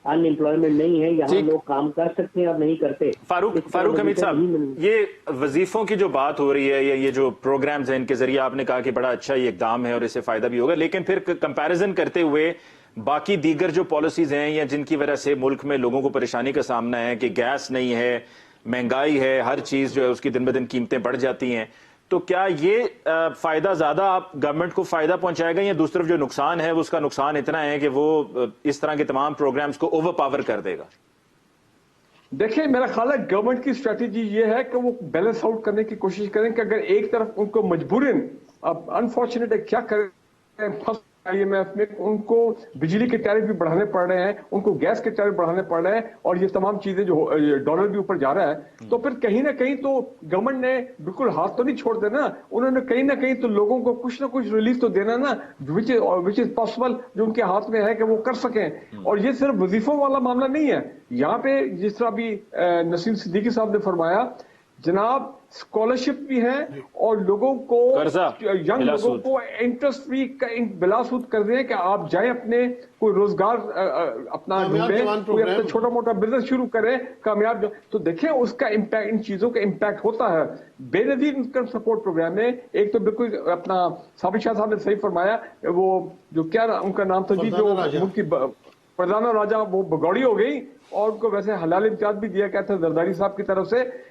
अनएम्प्लॉयमेंट नहीं है, यहाँ लोग काम कर सकते हैं और नहीं करते। फारूक हमीद साहब, ये वजीफों की जो बात हो रही है या ये जो प्रोग्राम्स हैं, इनके जरिए आपने कहा कि बड़ा अच्छा ये इकदाम है और इससे फायदा भी होगा, लेकिन फिर कंपैरिजन करते हुए बाकी दीगर जो पॉलिसीज हैं या जिनकी वजह से मुल्क में लोगों को परेशानी का सामना है कि गैस नहीं है, महंगाई है, हर चीज जो है उसकी दिन ब दिन कीमतें बढ़ जाती हैं, तो क्या ये फायदा ज्यादा आप गवर्नमेंट को फायदा पहुंचाएगा या दूसरी तरफ जो नुकसान है उसका नुकसान इतना है कि वो इस तरह के तमाम प्रोग्राम्स को ओवर पावर कर देगा? देखिए, मेरा ख्याल है गवर्नमेंट की स्ट्रेटेजी ये है कि वो बैलेंस आउट करने की कोशिश करें कि अगर एक तरफ उनको मजबूरन, अब अनफॉर्चुनेट है क्या करें, फर्स्ट IMF में उनको बिजली के टैरिफ भी बढ़ाने पड़ रहे हैं, उनको गैस के टैरिफ बढ़ाने पड़ रहे हैं और ये तमाम चीजें जो डॉलर भी ऊपर जा रहा है, तो फिर कहीं ना कहीं तो गवर्नमेंट ने बिल्कुल हाथ तो नहीं छोड़ देना, उन्होंने कहीं ना कहीं तो लोगों को कुछ ना कुछ रिलीफ तो देना ना, विच इज पॉसिबल, जो उनके हाथ में है कि वो कर सकें। और ये सिर्फ वजीफों वाला मामला नहीं है, यहाँ पे जिस तरह भी नसीम सिद्दीकी साहब ने फरमाया, जनाब स्कॉलरशिप भी है और लोगों को, यंग लोगों को इंटरेस्ट फ्री बिला सूद कर रहे हैं कि आप जाएं अपने कोई रोजगार अपना ढूंढें, कोई अपना छोटा मोटा बिजनेस शुरू करें, कामयाब। तो देखें उसका इम्पैक्ट, इन चीजों का इम्पैक्ट होता है। बेनजीर इनकम सपोर्ट प्रोग्राम में एक तो बिल्कुल अपना साबिर शाह साहब ने सही फरमाया, वो जो क्या उनका नाम था जी, जो उनकी प्रधान राजा, वो भगौड़ी हो गई और उनको वैसे हलाल इम्तियाज भी दिया गया था जरदारी साहब की तरफ से।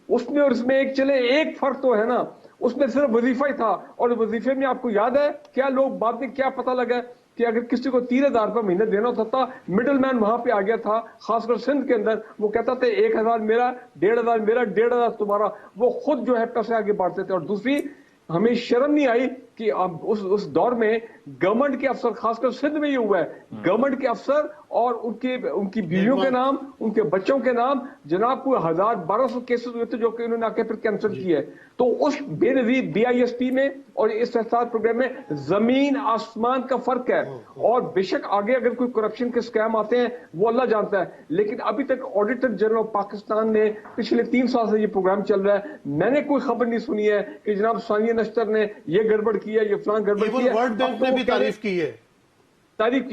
उसमें और इसमें एक चले, एक फर्क तो है ना, उसमें सिर्फ वजीफा ही था और वजीफे में आपको याद है क्या लोग बाद में क्या पता लगा कि अगर किसी को 3,000 रुपये महीने देना होता था, मिडिल मैन वहां पे आ गया था, खासकर सिंध के अंदर, वो कहता था 1,000 मेरा, 1,500 मेरा, 1,500 तुम्हारा, वो खुद जो है पैसे आगे बढ़ते थे। और दूसरी, हमें शर्म नहीं आई कि अब उस दौर में गवर्नमेंट के अफसर, खासकर सिंध में ये हुआ है, गवर्नमेंट के अफसर और उनकी बीवियों के नाम, उनके बच्चों के नाम, जनाब कोई 1,000-1,200 केसेस हुए थे जो कि उन्होंने आके फिर कैंसिल किए। तो उस बेनजीर BISP में और इस एहसास प्रोग्राम में जमीन आसमान का फर्क है। और बेशक आगे अगर कोई करप्शन के स्कैम आते हैं वो अल्लाह जानता है, लेकिन अभी तक ऑडिटर जनरल ऑफ पाकिस्तान ने पिछले 3 साल से ये प्रोग्राम चल रहा है, मैंने कोई खबर नहीं सुनी है कि जनाब सानिया नश्तर ने ये गड़बड़ की है, ये फलां गड़बड़ की है। वर्ल्ड बैंक ने भी तारीफ की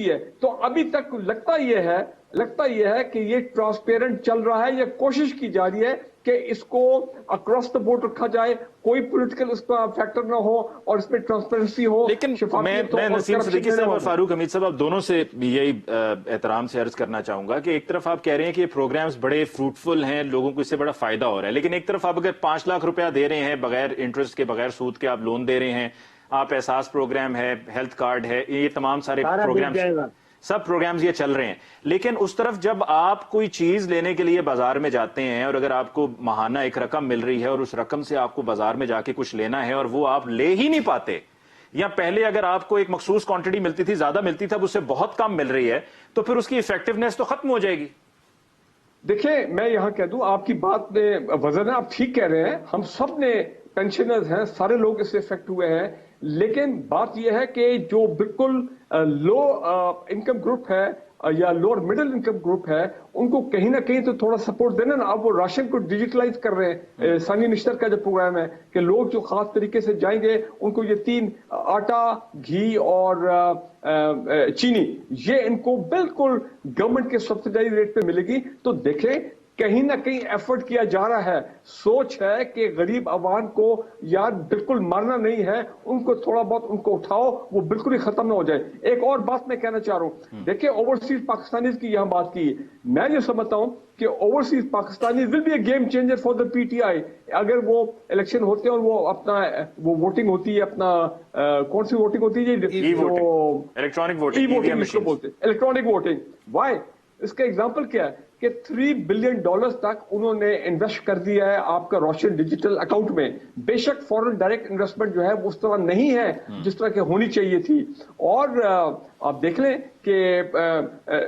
है। तो अभी तक लगता यह है कि ये ट्रांसपेरेंट चल रहा है, ये कोशिश की जा रही है कि इसको अक्रॉस द बोर्ड रखा जाए, कोई पॉलिटिकल इसका फैक्टर ना हो और इसमें ट्रांसपेरेंसी हो। लेकिन मैं नसीम सिद्दीकी साहब और फारूक हमीद साहब, आप दोनों से यही एहतराम से अर्ज करना चाहूंगा कि एक तरफ आप कह रहे हैं कि ये प्रोग्राम्स बड़े फ्रूटफुल हैं, लोगों को इससे बड़ा फायदा हो रहा है, लेकिन एक तरफ आप अगर 5 लाख रुपया दे रहे हैं बगैर इंटरेस्ट के, बगैर सूद के आप लोन दे रहे हैं, आप एहसास प्रोग्राम है, हेल्थ कार्ड है, ये तमाम सारे प्रोग्राम, सब प्रोग्राम्स ये चल रहे हैं, लेकिन उस तरफ जब आप कोई चीज लेने के लिए बाजार में जाते हैं और अगर आपको माहाना एक रकम मिल रही है और उस रकम से आपको बाजार में जाके कुछ लेना है और वो आप ले ही नहीं पाते, या पहले अगर आपको एक मखसूस क्वांटिटी मिलती थी, ज्यादा मिलती थी, अब उससे बहुत कम मिल रही है, तो फिर उसकी इफेक्टिवनेस तो खत्म हो जाएगी। देखिए, मैं यहां कह दूं, आपकी बात में वजन है, आप ठीक कह रहे हैं, हम सब ने, पेंशनर्स हैं, सारे लोग इससे इफेक्ट हुए हैं, लेकिन बात यह है कि जो बिल्कुल लो इनकम ग्रुप है या लोअर मिडिल इनकम ग्रुप है, उनको कहीं ना कहीं तो थोड़ा सपोर्ट देना ना। अब वो राशन को डिजिटलाइज कर रहे हैं, सानी निश्तर का जो प्रोग्राम है कि लोग जो खास तरीके से जाएंगे उनको ये 3 आटा, घी और चीनी, ये इनको बिल्कुल गवर्नमेंट के सब्सिडाइज रेट पे मिलेगी। तो देखें कहीं ना कहीं एफर्ट किया जा रहा है, सोच है कि गरीब आवाम को यार बिल्कुल मारना नहीं है, उनको थोड़ा बहुत उनको उठाओ, वो बिल्कुल ही खत्म ना हो जाए। एक और बात मैं कहना चाह रहा हूं, देखिए ओवरसीज पाकिस्तानीज की यहां बात की, मैं ये समझता हूं कि overseas Pakistani will be A game changer for the PTI. अगर वो इलेक्शन होते हैं और वो अपना वो वोटिंग होती है, अपना कौन सी वोटिंग होती है, इलेक्ट्रॉनिक वोटिंग, ई-वोटिंग जिसको बोलते हैं, इलेक्ट्रॉनिक वोटिंग। वाई? इसका एग्जाम्पल क्या है कि $3 बिलियन तक उन्होंने इन्वेस्ट कर दिया है आपका रोशन डिजिटल अकाउंट में। बेशक फॉरेन डायरेक्ट इन्वेस्टमेंट जो है वो उस तरह नहीं है जिस तरह के होनी चाहिए थी। और आप देख लें कि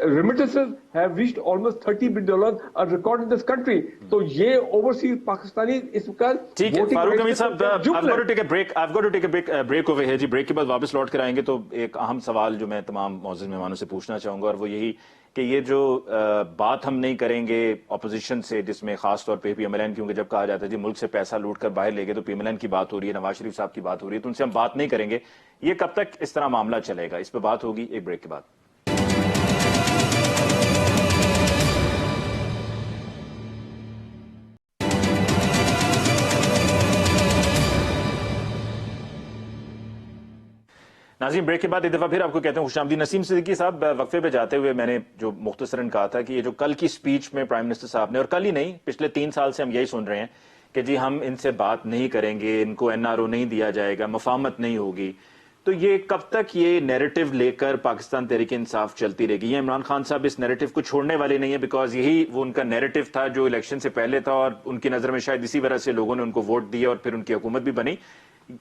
remittances have reached almost $30 billion record in this country. तो ये ओवरसीज पाकिस्तानी इस वक्त ठीक है फारूक हमीद साहब, I've got to take a break over here जी। ब्रेक के बाद वापस लौट कर आएंगे तो एक अहम सवाल जो मैं तमाम मौजूद मेहमानों से पूछना चाहूंगा, और वो यही कि ये जो बात हम नहीं करेंगे ऑपोजिशन से, जिसमें खास तौर पे पीएमएलएन, क्योंकि जब कहा जाता है जी मुल्क से पैसा लूट कर बाहर ले गए तो पीएमएलएन की बात हो रही है, नवाज शरीफ साहब की बात हो रही है, तो उनसे हम बात नहीं करेंगे, ये कब तक इस तरह मामला चलेगा, इस पर बात होगी एक ब्रेक के बाद। नाज़रीन, ब्रेक के बाद एक दफा फिर आपको कहते हैं खुशामदीद। नसीम सिद्दीकी साहब, वक्फे पे जाते हुए मैंने जो मुख्तसरन कहा था कि ये जो कल की स्पीच में प्राइम मिनिस्टर साहब ने, और कल ही नहीं पिछले 3 साल से हम यही सुन रहे हैं कि जी हम इनसे बात नहीं करेंगे, इनको एनआरओ नहीं दिया जाएगा, मफाहमत नहीं होगी, तो ये कब तक ये नैरेटिव लेकर पाकिस्तान तहरीक इंसाफ चलती रहेगी? ये इमरान खान साहब इस नैरेटिव को छोड़ने वाले नहीं है, बिकॉज यही वो उनका नैरेटिव था जो इलेक्शन से पहले था, और उनकी नजर में शायद इसी वजह से लोगों ने उनको वोट दिया और फिर उनकी हुकूमत भी बनी।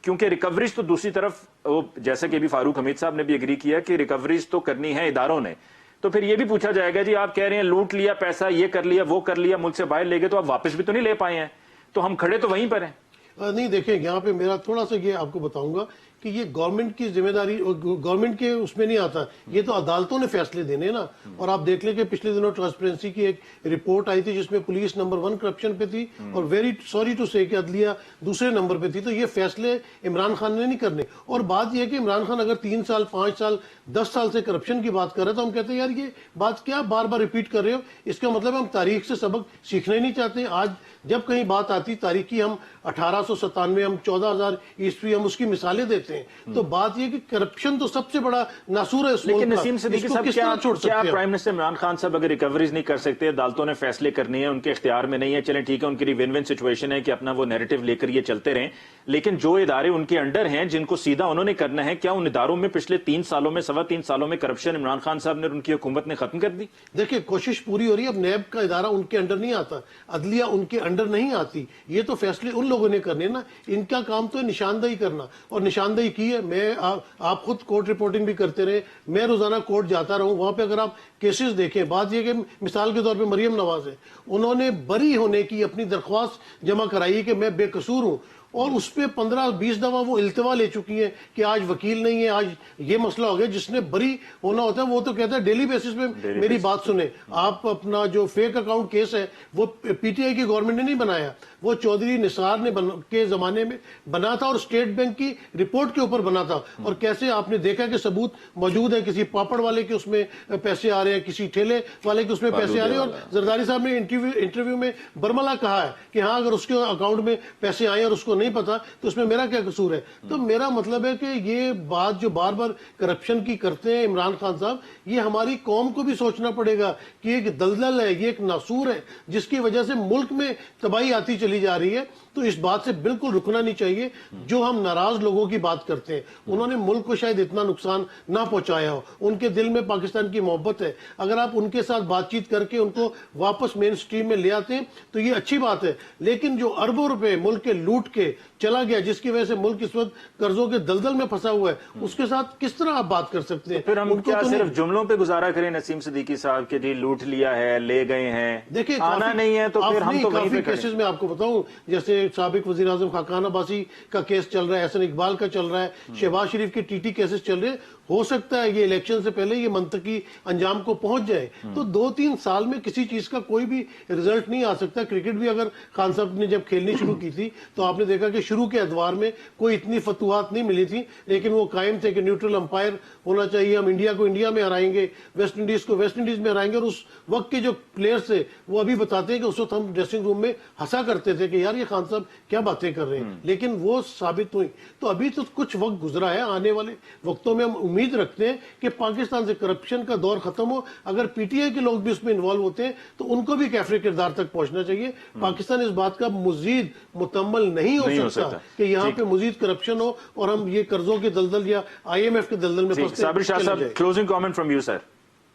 क्योंकि रिकवरीज तो दूसरी तरफ, वो जैसे कि अभी फारूक हमीद साहब ने भी एग्री किया कि रिकवरीज तो करनी है इदारों ने, तो फिर ये भी पूछा जाएगा जी आप कह रहे हैं लूट लिया पैसा, ये कर लिया वो कर लिया, मुल्क से बाहर ले गए, तो आप वापस भी तो नहीं ले पाए हैं, तो हम खड़े तो वहीं पर हैं। नहीं देखें, यहाँ पे मेरा थोड़ा सा ये आपको बताऊंगा कि ये गवर्नमेंट की जिम्मेदारी, गवर्नमेंट के उसमें नहीं आता, ये तो अदालतों ने फैसले देने ना। और आप देख लें कि पिछले दिनों ट्रांसपेरेंसी की एक रिपोर्ट आई थी जिसमें पुलिस नंबर 1 करप्शन पे थी और वेरी सॉरी टू से कि अदलिया दूसरे नंबर पे थी। तो ये फैसले इमरान खान ने नहीं करने। और बात यह है कि इमरान खान अगर 3 साल 5 साल 10 साल से करप्शन की बात कर रहे हैं तो हम कहते हैं यार ये बात क्या बार बार रिपीट कर रहे हो, इसका मतलब हम तारीख से सबक सीखना ही नहीं चाहते। आज जब कहीं बात आती तारीख की, हम 1897, हम 14,000 ईस्वी, हम उसकी मिसालें देते हैं। तो बात यह कि करप्शन तो सबसे बड़ा नासूर है। लेकिन नसीम सिद्दीकी साहब, क्या प्राइम मिनिस्टर इमरान खान साहब अगर रिकवरीज नहीं कर सकते, अदालतों ने फैसले करनी है, उनके इख्तियार में नहीं है, चलें ठीक है, उनकी विन विन सिचुएशन है कि अपना वो नैरेटिव लेकर ये चलते रहें, लेकिन जो इदारे उनके अंडर हैं जिनको सीधा उन्होंने करना है, क्या उन इदारों में पिछले 3 सालों में 3.25 सालों में करप्शन इमरान खान साहब ने और उनकी हुकूमत ने खत्म कर दी? देखिए कोशिश पूरी हो रही है। अब नैब का इदारा उनके अंडर नहीं आता, अदलिया उनके अंडर नहीं आती, ये तो फैसले उन लोगों ने करने ना। इनका काम तो है निशानदेही करना, और निशानदेही की है। मैं आप खुद कोर्ट रिपोर्टिंग भी करते रहे, मैं रोजाना कोर्ट जाता रहूं, वहां पे अगर आप केसेस देखें, बात यह कि मिसाल के तौर पे मरियम नवाज है, उन्होंने बरी होने की अपनी दरख्वास्त जमा कराई कि मैं बेकसूर हूं, और उस पर 15-20 दफा वो इल्तवा ले चुकी है कि आज वकील नहीं है, आज ये मसला हो गया। जिसने बरी होना होता है वो तो कहता है डेली बेसिस पे मेरी बात सुने। आप अपना जो फेक अकाउंट केस है वो पीटीआई की गवर्नमेंट ने नहीं बनाया, वो चौधरी निसार ने के जमाने में बना था और स्टेट बैंक की रिपोर्ट के ऊपर बना था। और कैसे आपने देखा कि सबूत मौजूद है, किसी पापड़ वाले के उसमें पैसे आ रहे हैं, किसी ठेले वाले के उसमें पैसे आ रहे हैं। और जरदारी साहब ने इंटरव्यू में बर्मला कहा है कि हाँ अगर उसके अकाउंट में पैसे आए और उसको नहीं पता तो उसमें मेरा क्या कसूर है। तो मेरा मतलब है कि ये बात जो बार बार करप्शन की करते हैं इमरान खान साहब, ये हमारी कौम को भी सोचना पड़ेगा कि एक दलदल है, ये एक नासूर है जिसकी वजह से मुल्क में तबाही आती चली जा रही है। तो इस बात से बिल्कुल रुकना नहीं चाहिए। जो हम नाराज लोगों की बात करते हैं, उन्होंने मुल्क को शायद इतना नुकसान ना पहुंचाया हो, उनके दिल में पाकिस्तान की मोहब्बत है। अगर आप उनके साथ बातचीत करके उनको वापस मेन स्ट्रीम में ले आते हैं तो ये अच्छी बात है। लेकिन जो अरबों रुपए मुल्क के लूट के चला गया, जिसकी वजह से मुल्क इस वक्त कर्जों के दलदल में फंसा हुआ है, उसके साथ किस तरह आप बात कर सकते हैं? फिर हम क्या सिर्फ जुमलों पे गुजारा करें नसीम सिद्दीकी साहब के जी लूट लिया है, ले गए हैं, देखिए आना नहीं है, तो फिर हम तो वहीं पे केसेस में आपको बताऊं, जैसे साबिक वज़ीर-ए-आज़म खाकान अब्बासी का केस चल रहा है, एहसन इकबाल का चल रहा है, शहबाज शरीफ के टीटी केसेस चल रहे हैं, हो सकता है ये इलेक्शन से पहले ये मंतकी अंजाम को पहुंच जाए। तो 2-3 साल में किसी चीज का कोई भी रिजल्ट नहीं आ सकता। क्रिकेट भी अगर खान साहब ने जब खेलनी शुरू की थी तो आपने देखा कि शुरू के अदवार में कोई इतनी फतुहात नहीं मिली थी, लेकिन वो कायम थे कि न्यूट्रल अंपायर होना चाहिए, हम इंडिया को इंडिया में हराएंगे, वेस्ट इंडीज को वेस्ट इंडीज में हराएंगे। और उस वक्त के जो प्लेयर्स थे वो अभी बताते हैं कि उस वक्त हम ड्रेसिंग रूम में हंसा करते थे कि यार ये खान साहब क्या बातें कर रहे हैं, लेकिन वो साबित हुई। तो अभी तो कुछ वक्त गुजरा है, आने वाले वक्तों में हम उम्मीद रखते हैं कि पाकिस्तान से करप्शन का दौर खत्म हो। अगर पीटीआई के लोग भी उसमें इन्वॉल्व होते हैं तो उनको भी कैफरे किरदार तक पहुंचना चाहिए। पाकिस्तान इस बात का मजीद मुतम्मल नहीं हो सकता कि यहाँ पे मजीद करप्शन हो और हम ये कर्जों के दलदल या IMF के दलदल में फंसते साबिर शाह साहब, closing comment from you sir.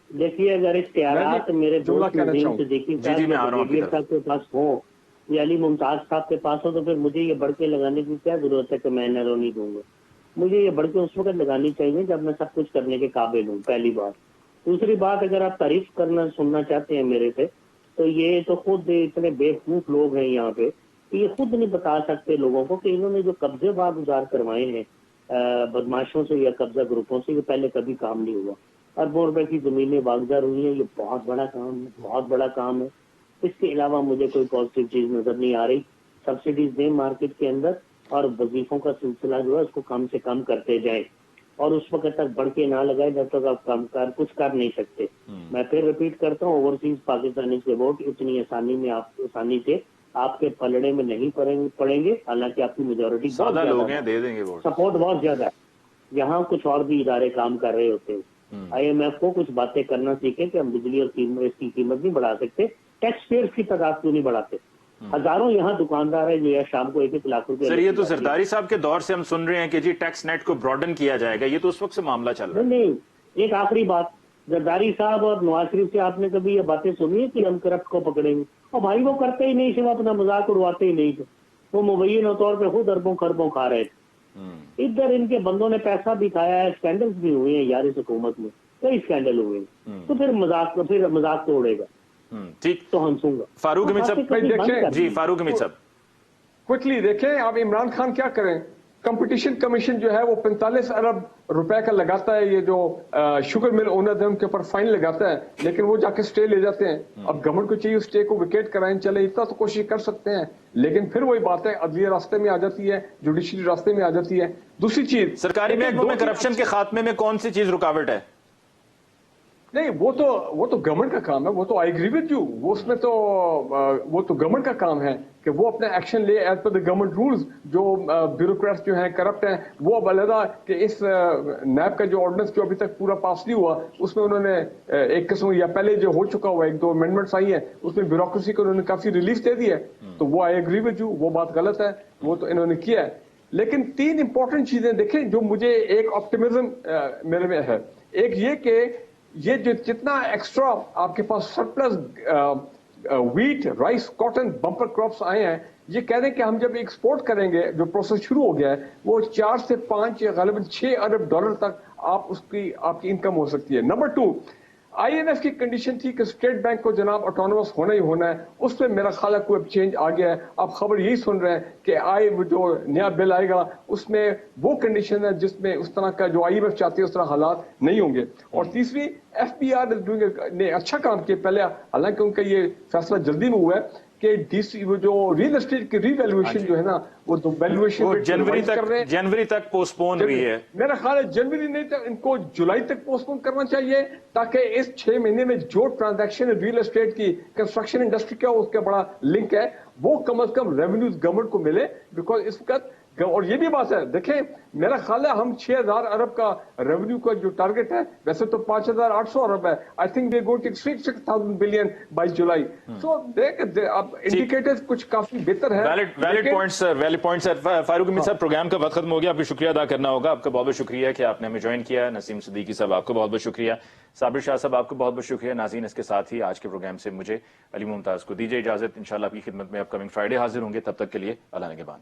देखिए, अगर इख्तियारात मेरे दोस्त नजीम सिद्दीकी साहब के पास हो या अली मुमताज साहब के पास हो तो फिर मुझे ये बढ़के लगाने की क्या जरूरत है कि मैं न नहीं दूंगा। मुझे ये बढ़के उस वक्त लगानी चाहिए जब मैं सब कुछ करने के काबिल हूँ, पहली बात। दूसरी बात, अगर आप तारीफ करना सुनना चाहते हैं मेरे से, तो ये तो खुद इतने बेवकूफ लोग हैं यहाँ पे कि ये खुद नहीं बता सकते लोगों को कि इन्होंने जो कब्जे बागुजार करवाए हैं बदमाशों से या कब्जा ग्रुपों से, ये पहले कभी काम नहीं हुआ। अरबों रुपए की जमीनें बागजार हुई हैं, ये बहुत बड़ा काम है, बहुत बड़ा काम है। इसके अलावा मुझे कोई पॉजिटिव चीज नजर नहीं आ रही। सब्सिडीज दें मार्केट के अंदर और वजीफों का सिलसिला जो है उसको कम से कम करते जाए और उस वक्त तक बढ़ के ना लगाए जब तक आप कुछ कर नहीं सकते। मैं फिर रिपीट करता हूँ, ओवरसीज पाकिस्तानी के वोट इतनी आसानी से आपके पलड़े में नहीं पड़ेंगे। हालांकि आपकी मेजोरिटी ज्यादा लोग हैं, दे देंगे वोट, सपोर्ट बहुत ज्यादा है। यहाँ कुछ और भी इदारे काम कर रहे होते हैं। IMF को कुछ बातें करना सीखे कि हम बिजली और इसकी कीमत नहीं बढ़ा सकते, टैक्स पेयर्स की तादाद क्यों नहीं बढ़ाते। हजारों यहाँ दुकानदार है जो या शाम को 1-1 लाख रुपए। सर, ये तो सरदारी साहब के दौर से हम सुन रहे हैं कि जी टैक्स नेट को ब्रॉडन किया जाएगा, ये तो उस वक्त से मामला चल रहा है। नहीं, एक आखिरी बात, जरदारी साहब और नवाज शरीफ से आपने कभी ये बातें सुनी है कि हम करप्ट को पकड़ेंगे? और भाई वो करते ही नहीं, सिर्फ अपना मजाक उड़वाते ही नहीं थे। वो मुबैयन तौर पर खुद अरबों खरबों खा रहे थे। इधर इनके बंदों ने पैसा भी खाया है, स्कैंडल्स भी हुए हैं यार इस हुकूमत में, कई स्कैंडल हुए हैं। तो फिर मजाक तो उड़ेगा, ठीक। तो हंसूंगा। फारूक हमीद साहब, जी फारूक हमीद साहब, क्विकली देखें आप इमरान खान क्या करें। कंपटीशन कमीशन जो है वो 45 अरब रुपए का लगाता है, ये जो शुगर मिल ओनर है उनके ऊपर फाइन लगाता है, लेकिन वो जाके स्टे ले जाते हैं। अब गवर्नमेंट को चाहिए स्टे को विकेट कराएं, चले इतना तो कोशिश कर सकते हैं, लेकिन फिर वही बात है, अदलिया रास्ते में आ जाती है, जुडिशरी रास्ते में आ जाती है। दूसरी चीज, सरकारी महकमों में करप्शन के खात्मे में कौन सी चीज रुकावट है? नहीं, वो तो गवर्नमेंट का काम है, वो तो आई एग्री विद यू, वो उसमें तो वो तो गवर्नमेंट का काम है कि वो अपना एक्शन ले as per the government rules. जो ब्यूरोक्रेट्स जो हैं करप्ट हैं वो अब अलहदा कि इस नैब का जो ऑर्डिनेंस जो अभी तक पूरा पास नहीं हुआ उसमें उन्होंने एक किस्म या पहले जो हो चुका हुआ 1-2 अमेंडमेंट्स आई हैं उसमें ब्यूरोक्रेसी को उन्होंने काफी रिलीफ दे दिया है। तो वो आई एग्री विद यू, वो बात गलत है, वो तो इन्होंने किया है। लेकिन 3 इंपॉर्टेंट चीजें देखें जो मुझे एक ऑप्टिमिज्म मेरे में है। एक ये कि ये जो जितना एक्स्ट्रा आपके पास surplus wheat, rice, cotton, bumper crops आए हैं, ये कह रहे हैं कि हम जब एक्सपोर्ट करेंगे, जो प्रोसेस शुरू हो गया है, वो 4 से 5 या गालिबन 6 अरब डॉलर तक आपकी इनकम हो सकती है। नंबर 2, IMF की कंडीशन थी कि स्टेट बैंक को जनाब ऑटोनोमस होना ही होना है, उसमें मेरा ख्याल है कोई चेंज आ गया है। आप खबर यही सुन रहे हैं कि जो नया बिल आएगा उसमें वो कंडीशन है जिसमें उस तरह का जो IMF चाहती है उस तरह हालात नहीं होंगे। और तीसरी, FBR ने अच्छा काम किया पहले, हालांकि उनका ये फैसला जल्दी में हुआ है कि DC वो जो रियल एस्टेट की रीवैल्यूएशन जो है ना, वो तो वैल्यूएशन जनवरी तक पोस्टपोन हुई है। मेरा ख्याल है जनवरी नहीं तक, इनको जुलाई तक पोस्टपोन करना चाहिए ताकि इस 6 महीने में जो ट्रांजैक्शन है रियल एस्टेट की, कंस्ट्रक्शन इंडस्ट्री का उसका बड़ा लिंक है, वो कम से कम रेवेन्यूज गवर्नमेंट को मिले। बिकॉज इस वक्त, और ये भी बात है, देखें मेरा ख्याल है हम 6000 अरब का रेवेन्यू का जो टारगेट है, वैसे तो 5800 अरब है। I think we are going to exceed 6000 billion by July. So अब इंडिकेटर्स कुछ काफी बेहतर है। Valid point sir. Farooq Hameed साहब, प्रोग्राम का वक्त खत्म हो गया, आपको शुक्रिया अदा करना होगा। आपका बहुत बहुत शुक्रिया कि आपने हमें ज्वाइन किया। नसीम सिद्दीकी साहब, आपको बहुत बहुत शुक्रिया। साबिर शाह साहब, आपको बहुत बहुत शुक्रिया। नाज़रीन, इसके साथ ही आज के प्रोग्राम से मुझे अली मुमताज को दीजिए इजाजत। इंशाल्लाह आपकी खिदमत में अपकमिंग फ्राइडे हाजिर होंगे। तब तक के लिए अल्लाह ने के बाद।